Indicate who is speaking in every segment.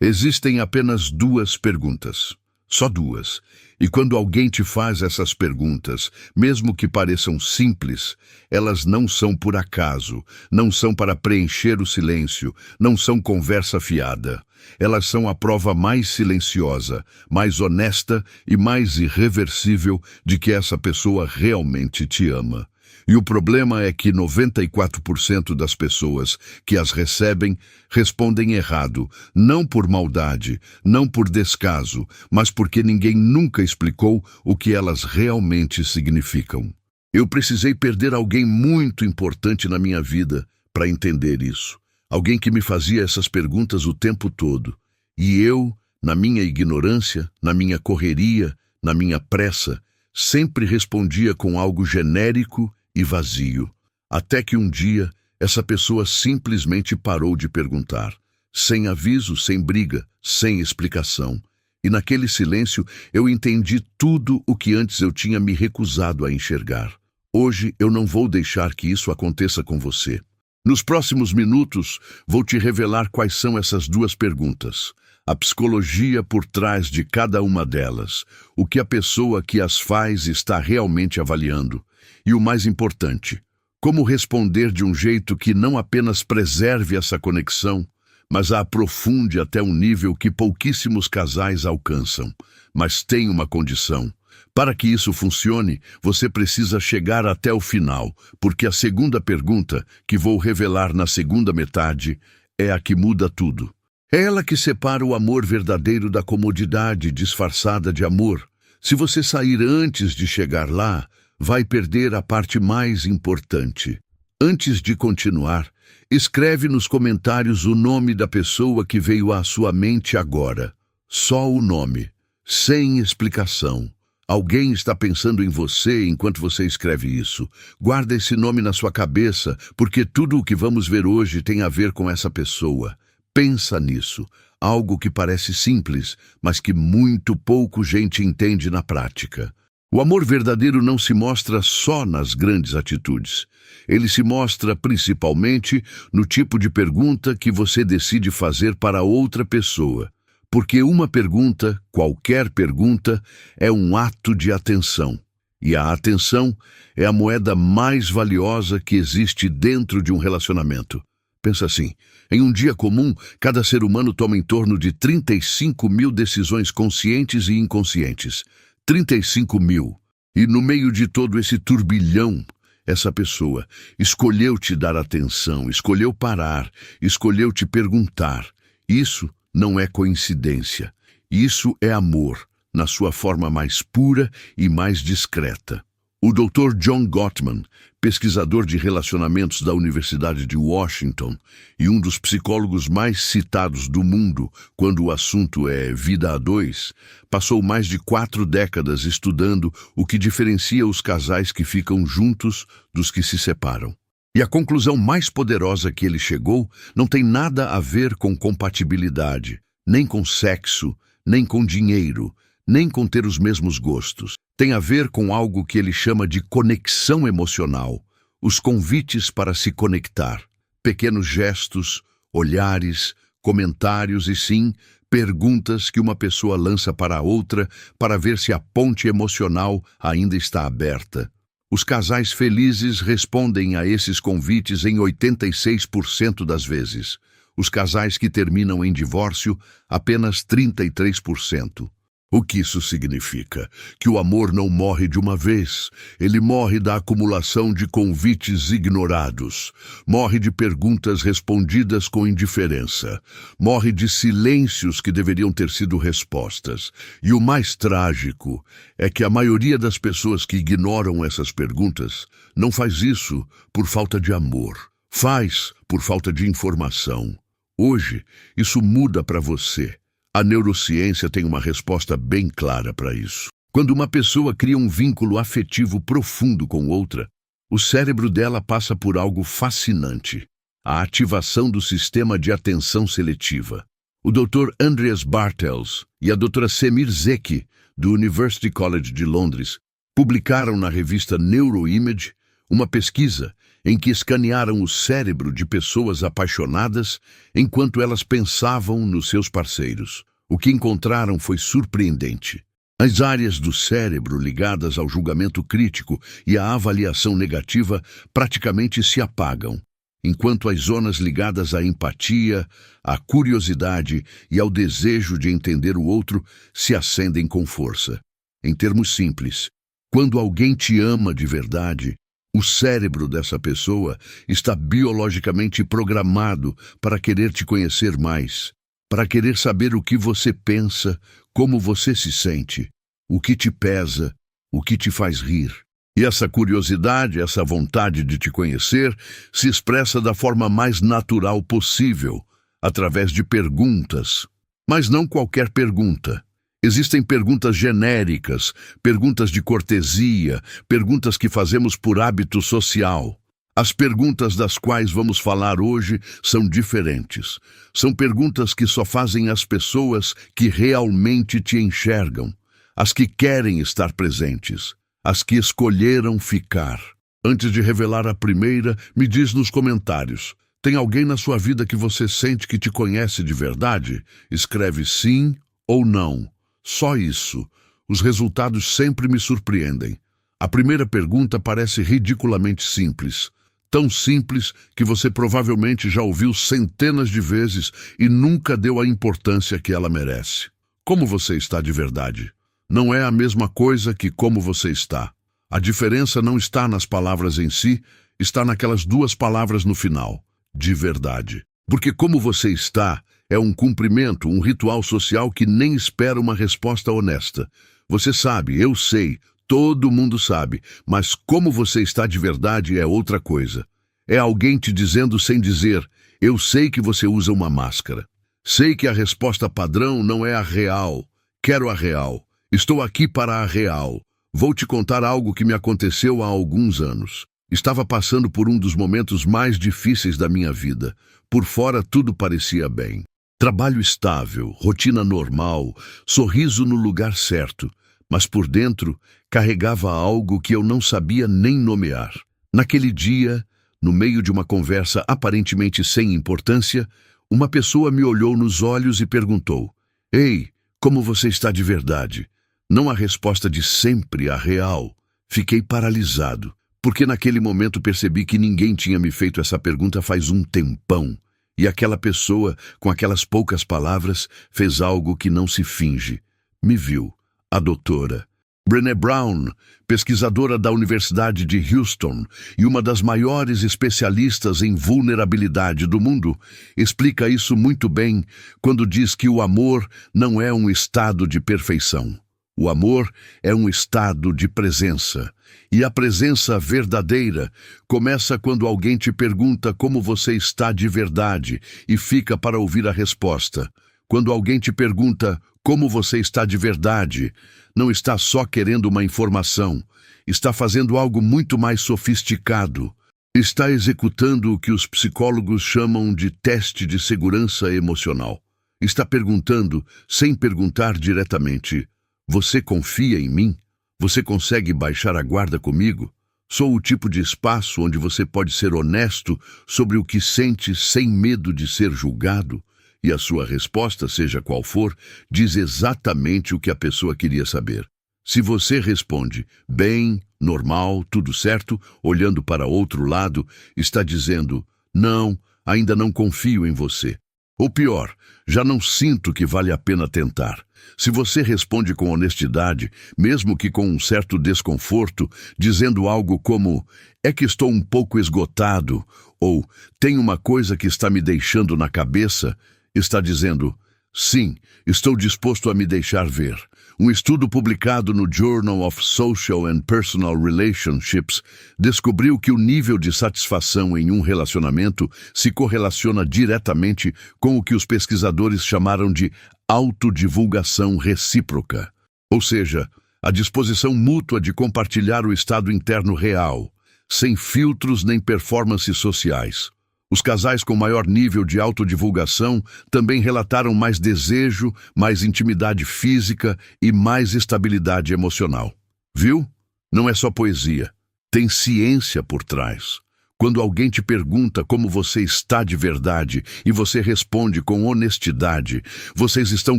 Speaker 1: Existem apenas duas perguntas. Só duas. E quando alguém te faz essas perguntas, mesmo que pareçam simples, elas não são por acaso, não são para preencher o silêncio, não são conversa fiada. Elas são a prova mais silenciosa, mais honesta e mais irreversível de que essa pessoa realmente te ama. E o problema é que 94% das pessoas que as recebem respondem errado, não por maldade, não por descaso, mas porque ninguém nunca explicou o que elas realmente significam. Eu precisei perder alguém muito importante na minha vida para entender isso. Alguém que me fazia essas perguntas o tempo todo. E eu, na minha ignorância, na minha correria, na minha pressa, sempre respondia com algo genérico e vazio, até que um dia essa pessoa simplesmente parou de perguntar, sem aviso, sem briga, sem explicação. E naquele silêncio eu entendi tudo o que antes eu tinha me recusado a enxergar. Hoje eu não vou deixar que isso aconteça com você. Nos próximos minutos vou te revelar quais são essas duas perguntas, a psicologia por trás de cada uma delas, o que a pessoa que as faz está realmente avaliando. E o mais importante, como responder de um jeito que não apenas preserve essa conexão, mas a aprofunde até um nível que pouquíssimos casais alcançam. Mas tem uma condição. Para que isso funcione, você precisa chegar até o final, porque a segunda pergunta, que vou revelar na segunda metade, é a que muda tudo. É ela que separa o amor verdadeiro da comodidade disfarçada de amor. Se você sair antes de chegar lá, vai perder a parte mais importante. Antes de continuar, escreve nos comentários o nome da pessoa que veio à sua mente agora. Só o nome, sem explicação. Alguém está pensando em você enquanto você escreve isso. Guarda esse nome na sua cabeça, porque tudo o que vamos ver hoje tem a ver com essa pessoa. Pensa nisso. Algo que parece simples, mas que muito pouco gente entende na prática. O amor verdadeiro não se mostra só nas grandes atitudes. Ele se mostra principalmente no tipo de pergunta que você decide fazer para outra pessoa. Porque uma pergunta, qualquer pergunta, é um ato de atenção. E a atenção é a moeda mais valiosa que existe dentro de um relacionamento. Pensa assim, em um dia comum, cada ser humano toma em torno de 35 mil decisões conscientes e inconscientes. 35 mil. E no meio de todo esse turbilhão, essa pessoa escolheu te dar atenção, escolheu parar, escolheu te perguntar. Isso não é coincidência. Isso é amor, na sua forma mais pura e mais discreta. O Dr. John Gottman, pesquisador de relacionamentos da Universidade de Washington e um dos psicólogos mais citados do mundo quando o assunto é vida a dois, passou mais de 4 décadas estudando o que diferencia os casais que ficam juntos dos que se separam. E a conclusão mais poderosa que ele chegou não tem nada a ver com compatibilidade, nem com sexo, nem com dinheiro, nem com ter os mesmos gostos. Tem a ver com algo que ele chama de conexão emocional, os convites para se conectar, pequenos gestos, olhares, comentários e sim, perguntas que uma pessoa lança para a outra para ver se a ponte emocional ainda está aberta. Os casais felizes respondem a esses convites em 86% das vezes. Os casais que terminam em divórcio, apenas 33%. O que isso significa? Que o amor não morre de uma vez. Ele morre da acumulação de convites ignorados. Morre de perguntas respondidas com indiferença. Morre de silêncios que deveriam ter sido respostas. E o mais trágico é que a maioria das pessoas que ignoram essas perguntas não faz isso por falta de amor. Faz por falta de informação. Hoje, isso muda para você. A neurociência tem uma resposta bem clara para isso. Quando uma pessoa cria um vínculo afetivo profundo com outra, o cérebro dela passa por algo fascinante, a ativação do sistema de atenção seletiva. O Dr. Andreas Bartels e a Dra. Semir Zeki, do University College de Londres, publicaram na revista Neuroimage uma pesquisa em que escanearam o cérebro de pessoas apaixonadas enquanto elas pensavam nos seus parceiros. O que encontraram foi surpreendente. As áreas do cérebro ligadas ao julgamento crítico e à avaliação negativa praticamente se apagam, enquanto as zonas ligadas à empatia, à curiosidade e ao desejo de entender o outro se acendem com força. Em termos simples, quando alguém te ama de verdade, o cérebro dessa pessoa está biologicamente programado para querer te conhecer mais, para querer saber o que você pensa, como você se sente, o que te pesa, o que te faz rir. E essa curiosidade, essa vontade de te conhecer, se expressa da forma mais natural possível, através de perguntas. Mas não qualquer pergunta. Existem perguntas genéricas, perguntas de cortesia, perguntas que fazemos por hábito social. As perguntas das quais vamos falar hoje são diferentes. São perguntas que só fazem as pessoas que realmente te enxergam, as que querem estar presentes, as que escolheram ficar. Antes de revelar a primeira, me diz nos comentários: tem alguém na sua vida que você sente que te conhece de verdade? Escreve sim ou não. Só isso. Os resultados sempre me surpreendem. A primeira pergunta parece ridiculamente simples. Tão simples que você provavelmente já ouviu centenas de vezes e nunca deu a importância que ela merece. Como você está de verdade? Não é a mesma coisa que como você está. A diferença não está nas palavras em si, está naquelas duas palavras no final: de verdade. Porque como você está é um cumprimento, um ritual social que nem espera uma resposta honesta. Você sabe, eu sei, todo mundo sabe, mas como você está de verdade é outra coisa. É alguém te dizendo sem dizer: eu sei que você usa uma máscara. Sei que a resposta padrão não é a real. Quero a real. Estou aqui para a real. Vou te contar algo que me aconteceu há alguns anos. Estava passando por um dos momentos mais difíceis da minha vida. Por fora tudo parecia bem. Trabalho estável, rotina normal, sorriso no lugar certo. Mas por dentro carregava algo que eu não sabia nem nomear. Naquele dia, no meio de uma conversa aparentemente sem importância, uma pessoa me olhou nos olhos e perguntou: Ei, como você está de verdade? Não a resposta de sempre, a real. Fiquei paralisado, porque naquele momento percebi que ninguém tinha me feito essa pergunta faz um tempão. E aquela pessoa, com aquelas poucas palavras, fez algo que não se finge. Me viu. A doutora Brené Brown, pesquisadora da Universidade de Houston e uma das maiores especialistas em vulnerabilidade do mundo, explica isso muito bem quando diz que o amor não é um estado de perfeição. O amor é um estado de presença. E a presença verdadeira começa quando alguém te pergunta como você está de verdade e fica para ouvir a resposta. Quando alguém te pergunta como você está de verdade, não está só querendo uma informação, está fazendo algo muito mais sofisticado. Está executando o que os psicólogos chamam de teste de segurança emocional. Está perguntando, sem perguntar diretamente: você confia em mim? Você consegue baixar a guarda comigo? Sou o tipo de espaço onde você pode ser honesto sobre o que sente sem medo de ser julgado? E a sua resposta, seja qual for, diz exatamente o que a pessoa queria saber. Se você responde, bem, normal, tudo certo, olhando para outro lado, está dizendo, não, ainda não confio em você. Ou pior, já não sinto que vale a pena tentar. Se você responde com honestidade, mesmo que com um certo desconforto, dizendo algo como, é que estou um pouco esgotado, ou tem uma coisa que está me deixando na cabeça, está dizendo, sim, estou disposto a me deixar ver. Um estudo publicado no Journal of Social and Personal Relationships descobriu que o nível de satisfação em um relacionamento se correlaciona diretamente com o que os pesquisadores chamaram de autodivulgação recíproca, ou seja, a disposição mútua de compartilhar o estado interno real, sem filtros nem performances sociais. Os casais com maior nível de autodivulgação também relataram mais desejo, mais intimidade física e mais estabilidade emocional. Viu? Não é só poesia. tem ciência por trás. Quando alguém te pergunta como você está de verdade e você responde com honestidade, vocês estão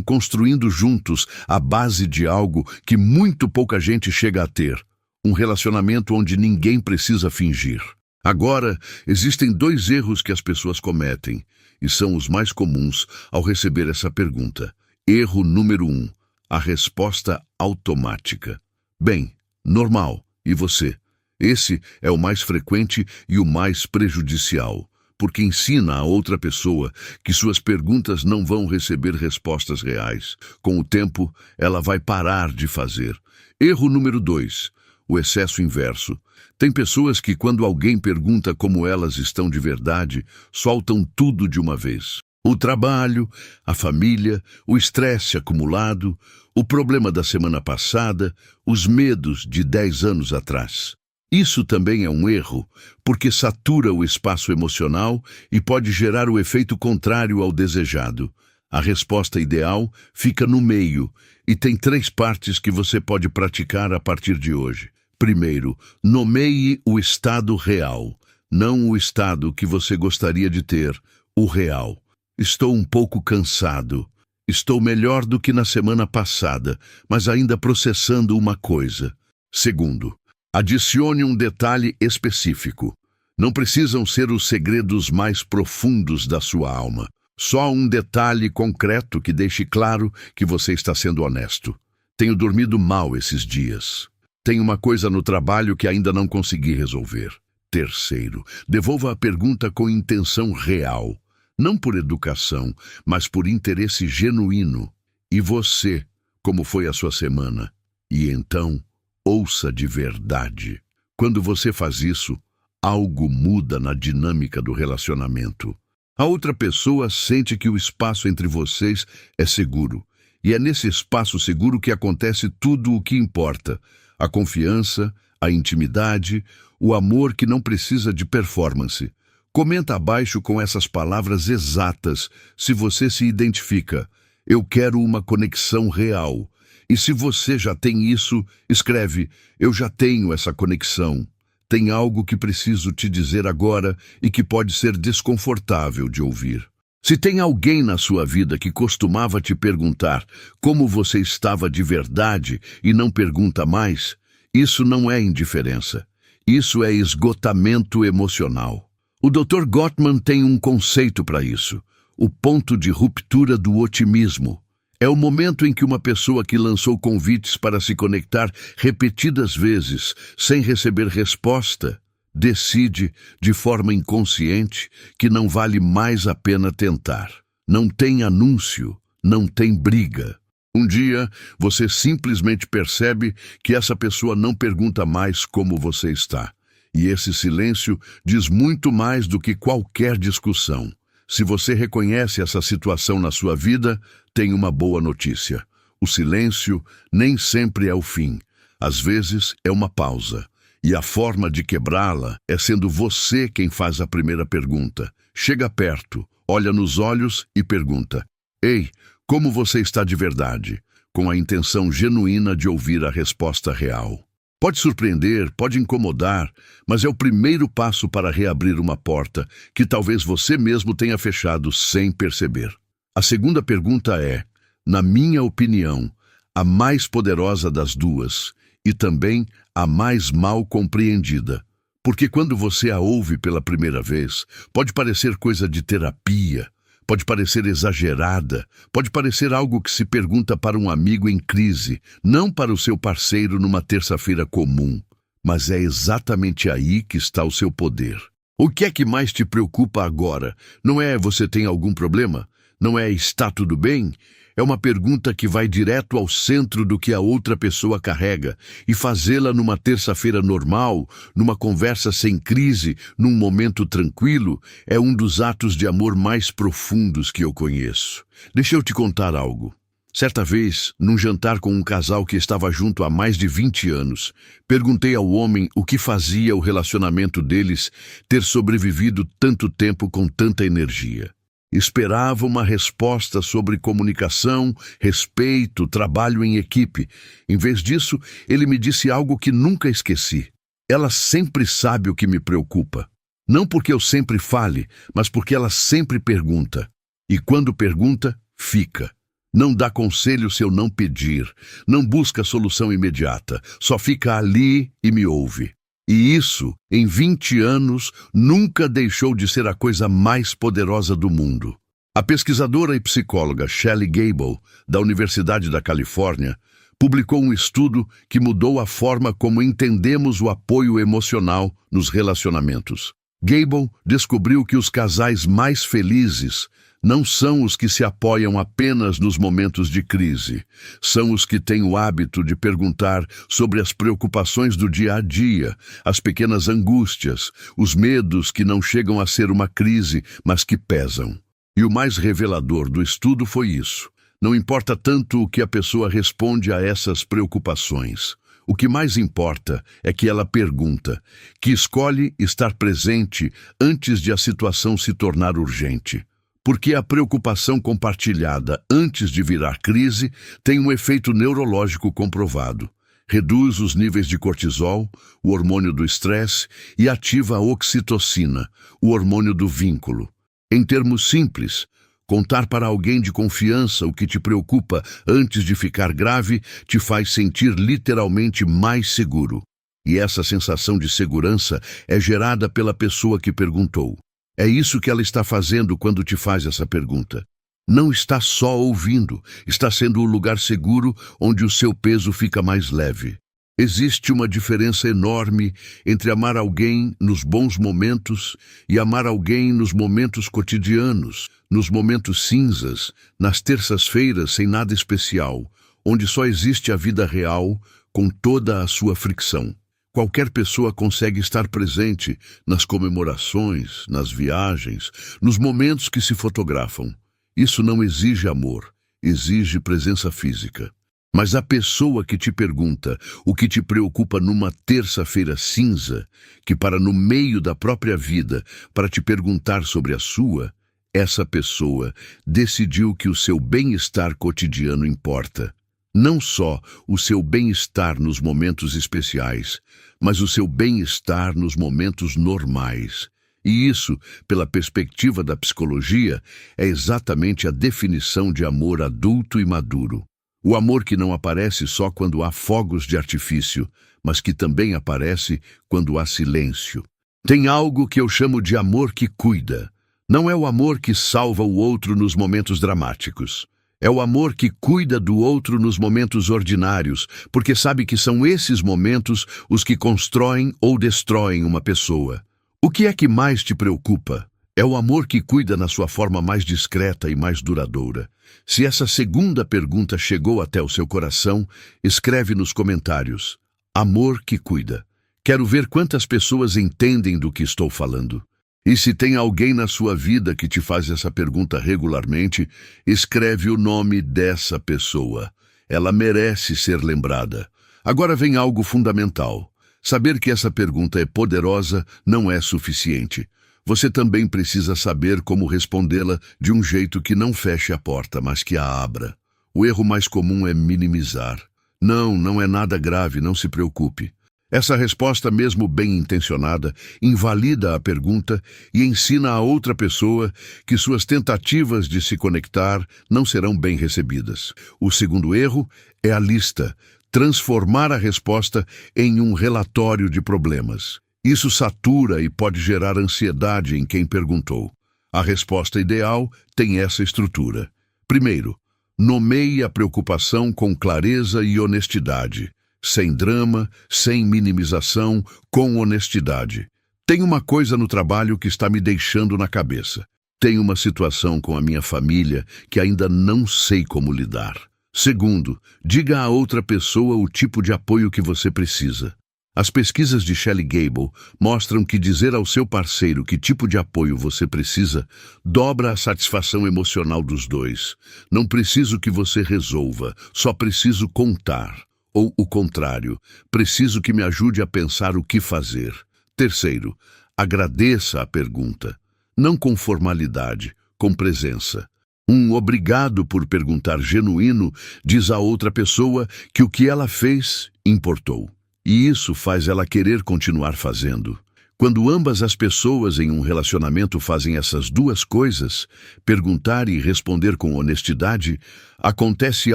Speaker 1: construindo juntos a base de algo que muito pouca gente chega a ter. Um relacionamento onde ninguém precisa fingir. Agora, existem 2 erros que as pessoas cometem, e são os mais comuns ao receber essa pergunta. Erro número 1, a resposta automática. Bem, normal, e você? Esse é o mais frequente e o mais prejudicial, porque ensina a outra pessoa que suas perguntas não vão receber respostas reais. Com o tempo, ela vai parar de fazer. Erro número 2, o excesso inverso. Tem pessoas que, quando alguém pergunta como elas estão de verdade, soltam tudo de uma vez. O trabalho, a família, o estresse acumulado, o problema da semana passada, os medos de 10 anos atrás. Isso também é um erro, porque satura o espaço emocional e pode gerar o efeito contrário ao desejado. A resposta ideal fica no meio e tem 3 partes que você pode praticar a partir de hoje. Primeiro, nomeie o estado real, não o estado que você gostaria de ter, o real. Estou um pouco cansado. Estou melhor do que na semana passada, mas ainda processando uma coisa. Segundo, adicione um detalhe específico. Não precisam ser os segredos mais profundos da sua alma. Só um detalhe concreto que deixe claro que você está sendo honesto. Tenho dormido mal esses dias. Tenho uma coisa no trabalho que ainda não consegui resolver. Terceiro, devolva a pergunta com intenção real. Não por educação, mas por interesse genuíno. E você, como foi a sua semana? E então, ouça de verdade. Quando você faz isso, algo muda na dinâmica do relacionamento. A outra pessoa sente que o espaço entre vocês é seguro. E é nesse espaço seguro que acontece tudo o que importa. A confiança, a intimidade, o amor que não precisa de performance. Comenta abaixo com essas palavras exatas se você se identifica. Eu quero uma conexão real. E se você já tem isso, escreve, eu já tenho essa conexão. Tem algo que preciso te dizer agora e que pode ser desconfortável de ouvir. Se tem alguém na sua vida que costumava te perguntar como você estava de verdade e não pergunta mais, isso não é indiferença. Isso é esgotamento emocional. O Dr. Gottman tem um conceito para isso, o ponto de ruptura do otimismo. É o momento em que uma pessoa que lançou convites para se conectar repetidas vezes, sem receber resposta, decide, de forma inconsciente, que não vale mais a pena tentar. Não tem anúncio, não tem briga. Um dia, você simplesmente percebe que essa pessoa não pergunta mais como você está. E esse silêncio diz muito mais do que qualquer discussão. Se você reconhece essa situação na sua vida, tem uma boa notícia. O silêncio nem sempre é o fim. Às vezes é uma pausa. E a forma de quebrá-la é sendo você quem faz a primeira pergunta. Chega perto, olha nos olhos e pergunta: Ei, como você está de verdade? Com a intenção genuína de ouvir a resposta real. Pode surpreender, pode incomodar, mas é o primeiro passo para reabrir uma porta que talvez você mesmo tenha fechado sem perceber. A segunda pergunta é, na minha opinião, a mais poderosa das duas e também a mais mal compreendida. Porque quando você a ouve pela primeira vez, pode parecer coisa de terapia, pode parecer exagerada, pode parecer algo que se pergunta para um amigo em crise, não para o seu parceiro numa terça-feira comum. Mas é exatamente aí que está o seu poder. O que é que mais te preocupa agora? Não é você tem algum problema? Não é está tudo bem? É uma pergunta que vai direto ao centro do que a outra pessoa carrega, e fazê-la numa terça-feira normal, numa conversa sem crise, num momento tranquilo, é um dos atos de amor mais profundos que eu conheço. Deixa eu te contar algo. Certa vez, num jantar com um casal que estava junto há mais de 20 anos, perguntei ao homem o que fazia o relacionamento deles ter sobrevivido tanto tempo com tanta energia. Esperava uma resposta sobre comunicação, respeito, trabalho em equipe. Em vez disso, ele me disse algo que nunca esqueci. Ela sempre sabe o que me preocupa. Não porque eu sempre fale, mas porque ela sempre pergunta. E quando pergunta, fica. Não dá conselho se eu não pedir. Não busca solução imediata. Só fica ali e me ouve. E isso, em 20 anos, nunca deixou de ser a coisa mais poderosa do mundo. A pesquisadora e psicóloga Shelley Gable, da Universidade da Califórnia, publicou um estudo que mudou a forma como entendemos o apoio emocional nos relacionamentos. Gable descobriu que os casais mais felizes não são os que se apoiam apenas nos momentos de crise. São os que têm o hábito de perguntar sobre as preocupações do dia a dia, as pequenas angústias, os medos que não chegam a ser uma crise, mas que pesam. E o mais revelador do estudo foi isso. Não importa tanto o que a pessoa responde a essas preocupações. O que mais importa é que ela pergunta, que escolhe estar presente antes de a situação se tornar urgente. Porque a preocupação compartilhada antes de virar crise tem um efeito neurológico comprovado. Reduz os níveis de cortisol, o hormônio do estresse, e ativa a oxitocina, o hormônio do vínculo. Em termos simples, contar para alguém de confiança o que te preocupa antes de ficar grave te faz sentir literalmente mais seguro. E essa sensação de segurança é gerada pela pessoa que perguntou. É isso que ela está fazendo quando te faz essa pergunta. Não está só ouvindo, está sendo o lugar seguro onde o seu peso fica mais leve. Existe uma diferença enorme entre amar alguém nos bons momentos e amar alguém nos momentos cotidianos, nos momentos cinzas, nas terças-feiras sem nada especial, onde só existe a vida real com toda a sua fricção. Qualquer pessoa consegue estar presente nas comemorações, nas viagens, nos momentos que se fotografam. Isso não exige amor, exige presença física. Mas a pessoa que te pergunta o que te preocupa numa terça-feira cinza, que para no meio da própria vida para te perguntar sobre a sua, essa pessoa decidiu que o seu bem-estar cotidiano importa. Não só o seu bem-estar nos momentos especiais, mas o seu bem-estar nos momentos normais. E isso, pela perspectiva da psicologia, é exatamente a definição de amor adulto e maduro. O amor que não aparece só quando há fogos de artifício, mas que também aparece quando há silêncio. Tem algo que eu chamo de amor que cuida. Não é o amor que salva o outro nos momentos dramáticos. É o amor que cuida do outro nos momentos ordinários, porque sabe que são esses momentos os que constroem ou destroem uma pessoa. O que é que mais te preocupa? É o amor que cuida na sua forma mais discreta e mais duradoura. Se essa segunda pergunta chegou até o seu coração, escreve nos comentários. Amor que cuida. Quero ver quantas pessoas entendem do que estou falando. E se tem alguém na sua vida que te faz essa pergunta regularmente, escreve o nome dessa pessoa. Ela merece ser lembrada. Agora vem algo fundamental. Saber que essa pergunta é poderosa não é suficiente. Você também precisa saber como respondê-la de um jeito que não feche a porta, mas que a abra. O erro mais comum é minimizar. Não é nada grave, não se preocupe. Essa resposta, mesmo bem intencionada, invalida a pergunta e ensina a outra pessoa que suas tentativas de se conectar não serão bem recebidas. O segundo erro é a lista, transformar a resposta em um relatório de problemas. Isso satura e pode gerar ansiedade em quem perguntou. A resposta ideal tem essa estrutura. Primeiro, nomeie a preocupação com clareza e honestidade. Sem drama, sem minimização, com honestidade. Tem uma coisa no trabalho que está me deixando na cabeça. Tenho uma situação com a minha família que ainda não sei como lidar. Segundo, diga a outra pessoa o tipo de apoio que você precisa. As pesquisas de Shelley Gable mostram que dizer ao seu parceiro que tipo de apoio você precisa dobra a satisfação emocional dos dois. Não preciso que você resolva, só preciso contar. Ou o contrário, preciso que me ajude a pensar o que fazer. Terceiro, agradeça a pergunta. Não com formalidade, com presença. Um obrigado por perguntar genuíno diz à outra pessoa que o que ela fez importou. e isso faz ela querer continuar fazendo. Quando ambas as pessoas em um relacionamento fazem essas duas coisas, perguntar e responder com honestidade, acontece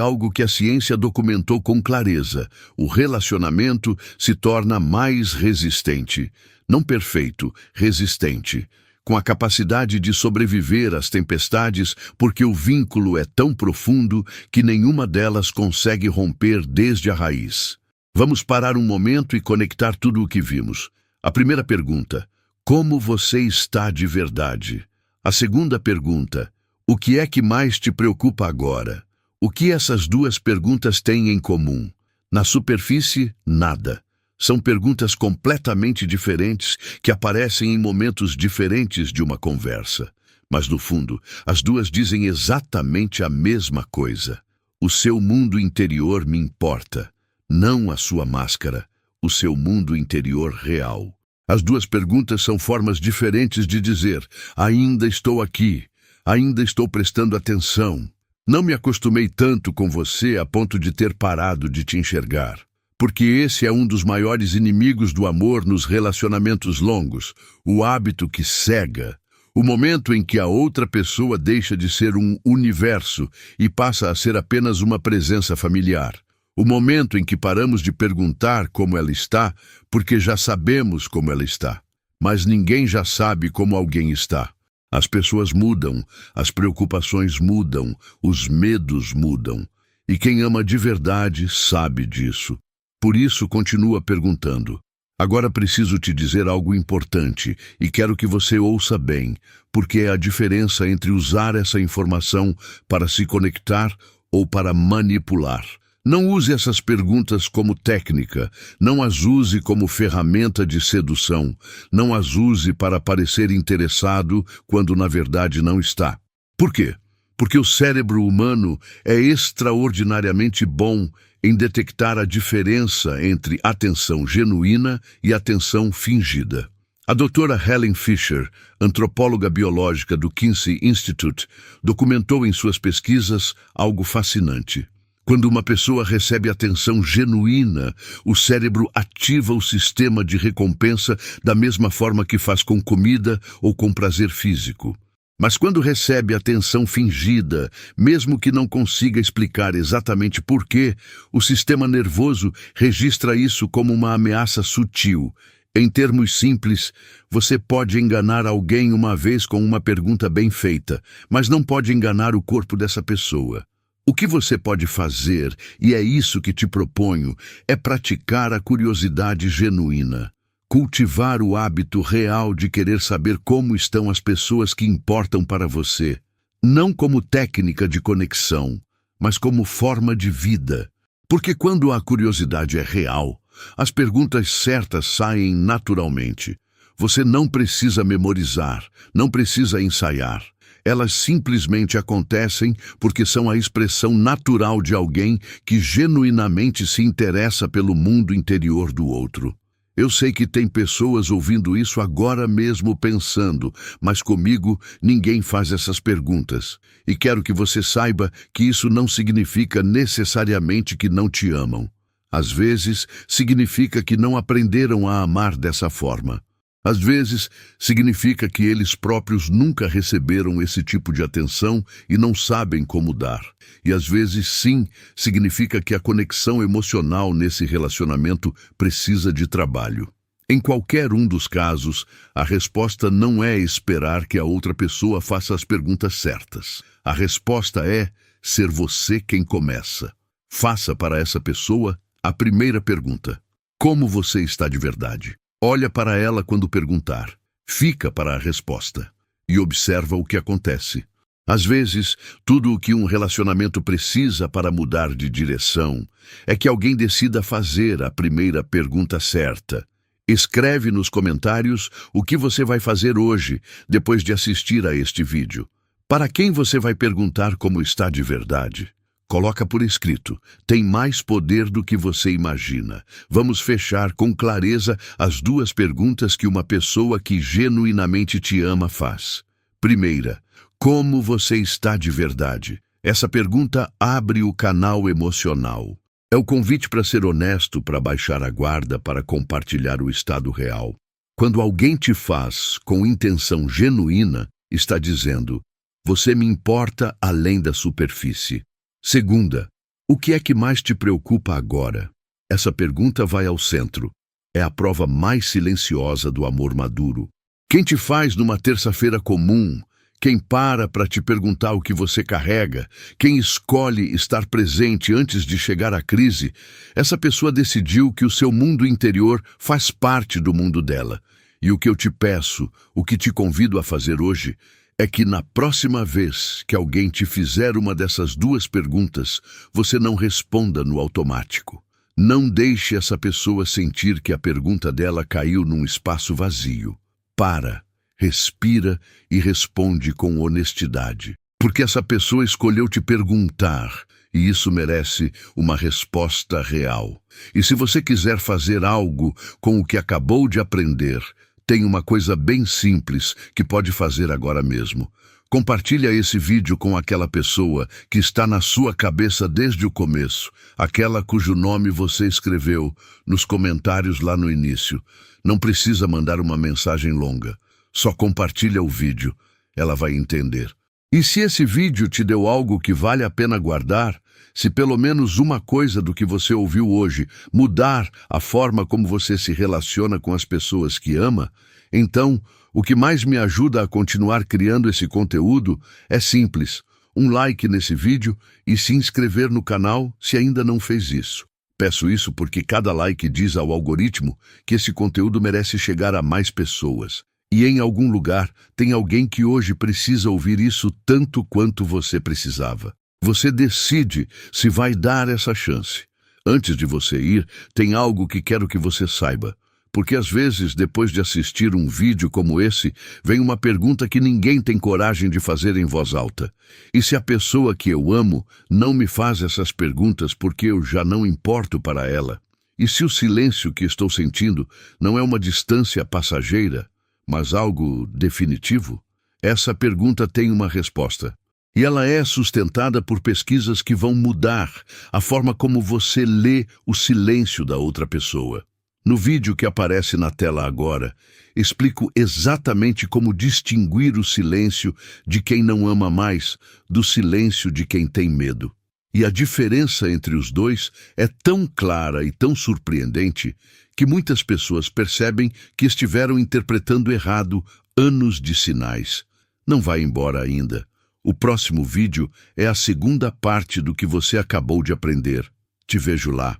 Speaker 1: algo que a ciência documentou com clareza: o relacionamento se torna mais resistente. Não perfeito, resistente. Com a capacidade de sobreviver às tempestades, porque o vínculo é tão profundo que nenhuma delas consegue romper desde a raiz. Vamos parar um momento e conectar tudo o que vimos. A primeira pergunta: como você está de verdade? A segunda pergunta: o que é que mais te preocupa agora? O que essas duas perguntas têm em comum? Na superfície, nada. São perguntas completamente diferentes que aparecem em momentos diferentes de uma conversa. Mas, no fundo, as duas dizem exatamente a mesma coisa. O seu mundo interior me importa, não a sua máscara, o seu mundo interior real. As duas perguntas são formas diferentes de dizer: ainda estou aqui, ainda estou prestando atenção. Não me acostumei tanto com você a ponto de ter parado de te enxergar. Porque esse é um dos maiores inimigos do amor nos relacionamentos longos, o hábito que cega. O momento em que a outra pessoa deixa de ser um universo e passa a ser apenas uma presença familiar. O momento em que paramos de perguntar como ela está, porque já sabemos como ela está. Mas ninguém já sabe como alguém está. As pessoas mudam, as preocupações mudam, os medos mudam. E quem ama de verdade sabe disso. Por isso, continua perguntando. Agora preciso te dizer algo importante e quero que você ouça bem, porque é a diferença entre usar essa informação para se conectar ou para manipular. Não use essas perguntas como técnica, não as use como ferramenta de sedução, não as use para parecer interessado quando na verdade não está. Por quê? Porque o cérebro humano é extraordinariamente bom em detectar a diferença entre atenção genuína e atenção fingida. A doutora Helen Fisher, antropóloga biológica do Kinsey Institute, documentou em suas pesquisas algo fascinante. Quando uma pessoa recebe atenção genuína, o cérebro ativa o sistema de recompensa da mesma forma que faz com comida ou com prazer físico. Mas quando recebe atenção fingida, mesmo que não consiga explicar exatamente por quê, o sistema nervoso registra isso como uma ameaça sutil. Em termos simples, você pode enganar alguém uma vez com uma pergunta bem feita, mas não pode enganar o corpo dessa pessoa. O que você pode fazer, e é isso que te proponho, é praticar a curiosidade genuína. Cultivar o hábito real de querer saber como estão as pessoas que importam para você, não como técnica de conexão, mas como forma de vida. Porque quando a curiosidade é real, as perguntas certas saem naturalmente. Você não precisa memorizar, não precisa ensaiar. Elas simplesmente acontecem porque são a expressão natural de alguém que genuinamente se interessa pelo mundo interior do outro. Eu sei que tem pessoas ouvindo isso agora mesmo pensando, mas comigo ninguém faz essas perguntas. E quero que você saiba que isso não significa necessariamente que não te amam. Às vezes, significa que não aprenderam a amar dessa forma. Às vezes, significa que eles próprios nunca receberam esse tipo de atenção e não sabem como dar. E às vezes, sim, significa que a conexão emocional nesse relacionamento precisa de trabalho. Em qualquer um dos casos, a resposta não é esperar que a outra pessoa faça as perguntas certas. A resposta é ser você quem começa. Faça para essa pessoa a primeira pergunta: como você está de verdade? Olha para ela quando perguntar. Fica para a resposta. E observa o que acontece. Às vezes, tudo o que um relacionamento precisa para mudar de direção é que alguém decida fazer a primeira pergunta certa. Escreve nos comentários o que você vai fazer hoje, depois de assistir a este vídeo. Para quem você vai perguntar como está de verdade? Coloca por escrito. Tem mais poder do que você imagina. Vamos fechar com clareza as duas perguntas que uma pessoa que genuinamente te ama faz. Primeira, como você está de verdade? Essa pergunta abre o canal emocional. É o convite para ser honesto, para baixar a guarda, para compartilhar o estado real. Quando alguém te faz com intenção genuína, está dizendo: você me importa além da superfície. Segunda, o que é que mais te preocupa agora? Essa pergunta vai ao centro. É a prova mais silenciosa do amor maduro. Quem te faz numa terça-feira comum, quem para te perguntar o que você carrega, quem escolhe estar presente antes de chegar à crise, essa pessoa decidiu que o seu mundo interior faz parte do mundo dela. E o que eu te peço, o que te convido a fazer hoje, é que na próxima vez que alguém te fizer uma dessas duas perguntas, você não responda no automático. Não deixe essa pessoa sentir que a pergunta dela caiu num espaço vazio. Para, respira e responde com honestidade. Porque essa pessoa escolheu te perguntar, e isso merece uma resposta real. E se você quiser fazer algo com o que acabou de aprender, tem uma coisa bem simples que pode fazer agora mesmo. Compartilha esse vídeo com aquela pessoa que está na sua cabeça desde o começo, aquela cujo nome você escreveu nos comentários lá no início. Não precisa mandar uma mensagem longa, só compartilha o vídeo, ela vai entender. E se esse vídeo te deu algo que vale a pena guardar, se pelo menos uma coisa do que você ouviu hoje mudar a forma como você se relaciona com as pessoas que ama, então o que mais me ajuda a continuar criando esse conteúdo é simples: um like nesse vídeo e se inscrever no canal se ainda não fez isso. Peço isso porque cada like diz ao algoritmo que esse conteúdo merece chegar a mais pessoas. E em algum lugar tem alguém que hoje precisa ouvir isso tanto quanto você precisava. Você decide se vai dar essa chance. Antes de você ir, tem algo que quero que você saiba. Porque às vezes, depois de assistir um vídeo como esse, vem uma pergunta que ninguém tem coragem de fazer em voz alta. E se a pessoa que eu amo não me faz essas perguntas porque eu já não importo para ela? E se o silêncio que estou sentindo não é uma distância passageira, mas algo definitivo? Essa pergunta tem uma resposta. E ela é sustentada por pesquisas que vão mudar a forma como você lê o silêncio da outra pessoa. No vídeo que aparece na tela agora, explico exatamente como distinguir o silêncio de quem não ama mais do silêncio de quem tem medo. E a diferença entre os dois é tão clara e tão surpreendente que muitas pessoas percebem que estiveram interpretando errado anos de sinais. Não vai embora ainda. O próximo vídeo é a segunda parte do que você acabou de aprender. Te vejo lá.